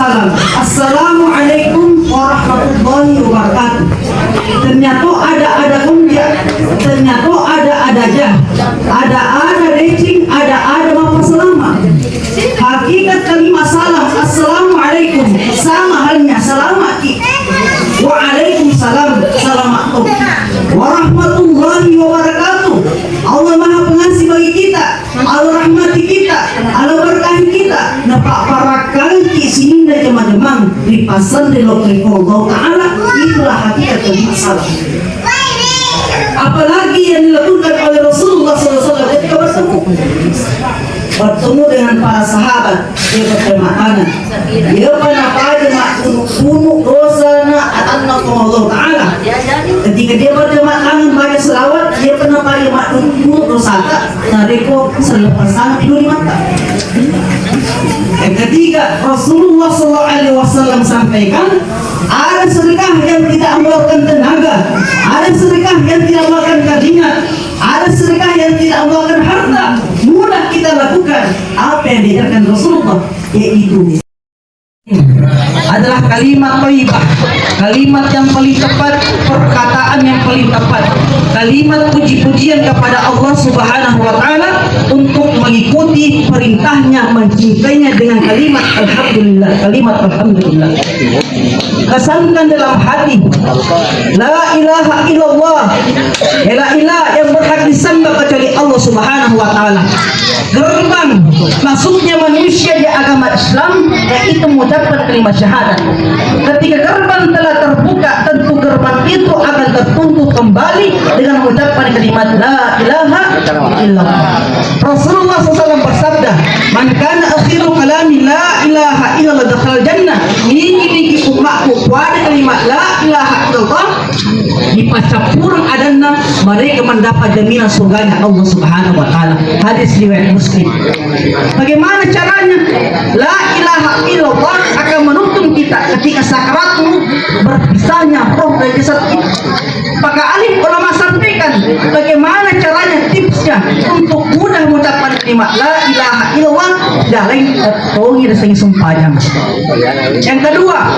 salam. Assalamualaikum warahmatullahi wabarakatuh. Ternyata ada kunjak, ternyata ada aja, ada racing, ada apa selama. Hakikat kalimat salam, assalamualaikum, sama halnya selamat. Waalaikumsalam, selamat warahmatullahi wabarakatuh. Allah Maha Pengasih bagi kita, Allah rahmati kita, Allah berkahi kita. Nampak parakan sini dan jemaah-jemaah di pasal di lokal Allah Taala. Itulah hakikat kalimat salam. Apalagi yang dilakukan oleh Rasulullah SAW ketika bertemu dengan para sahabat, dia berterima kasih. Dia pernah pada bunuh dosa na atanna Allah Taala. Ketika dia berterima kasih baca selawat, dia pernah pada bunuh dosa na reko selepas sang tidur di mata. Yang ketiga, Rasulullah SAW sampaikan, ada sedekah yang tidak mengeluarkan tenaga, ada sedekah yang tidak mengeluarkan keringat, ada sedekah yang tidak mengeluarkan harta, mudah kita lakukan. Apa yang diajarkan Rasulullah, yaitu adalah kalimat thayyibah, kalimat yang paling tepat, perkataan yang paling tepat, kalimat puji-pujian kepada Allah Subhanahu wa Ta'ala untuk mengikuti perintahnya, mencintainya dengan kalimat alhamdulillah, kalimat alhamdulillah. Kesankan dalam hati, la ilaha illallah, la ilaha yang berhak disembah kecuali Allah Subhanahu wa Ta'ala. Gerbang masuknya manusia di agama Islam yaitu mengucapkan kalimat syahadat. Ketika gerbang telah terbuka, tentu gerbang itu akan tertutup kembali dengan mengucapkan kalimat la ilaha illallah. Rasulullah SAW bersabda, man kana akhiru kalami la ilaha illallah dakhala jannah. Ini umatku pada kalimat la ilaha illallah dipacapurang adana, mereka mendapat jaminan surganya Allah Subhanahu wa Ta'ala. Hadis riwayat Muslim. Bagaimana caranya? La ilaha illallah akan menuntun kita ketika sakratmu berpisahnya roh dari jasad kita. Maka alim ulama sampaikan bagaimana caranya, tipsnya untuk mudah mengucapkan kalimat la ilaha illallah dalam tongi dan sumpahnya. Yang kedua,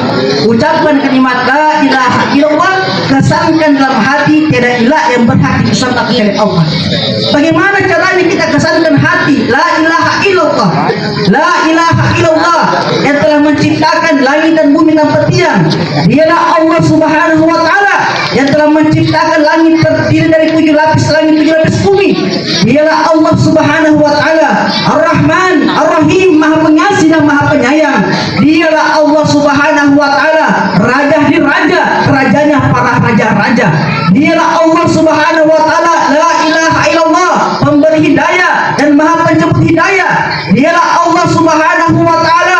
ucapkan kalimat la ilaha illallah, kesankan dalam hati tiada ilah yang berhak disembah kecuali Allah. Bagaimana caranya kita kesankan hati la ilaha illallah, la ilaha illallah yang telah menciptakan langit dan bumi tanpa tiang. Dialah Allah Subhanahu wa Ta'ala yang telah menciptakan langit terdiri dari 7 lapis langit, 7 lapis bumi. Dialah Allah Subhanahu wa Ta'ala Ar-Rahman Ar-Rahim, Maha Pengasih dan Maha Penyayang. Dialah Allah Subhanahu wa Ta'ala Raja di raja, rajanya para raja-raja. Dialah Allah Subhanahu wa Ta'ala la ilaha illallah, pemberi hidayah dan Maha pencabut hidayah. Dialah Allah Subhanahu wa Ta'ala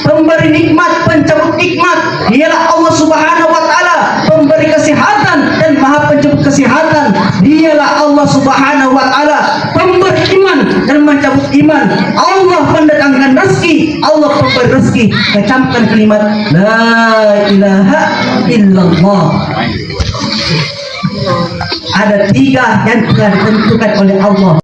pemberi nikmat, pencabut nikmat. Dialah Allah Subhanahu wa Ta'ala pemberi kesehatan dan Maha pencabut kesehatan. Dialah Allah Subhanahu wa Ta'ala pemberi iman dan mencabut iman. Allah mendatangkan rezeki, Allah pemberi rezeki. Kecamkan kalimat la ilaha illallah. Ada 3 yang telah ditentukan oleh Allah.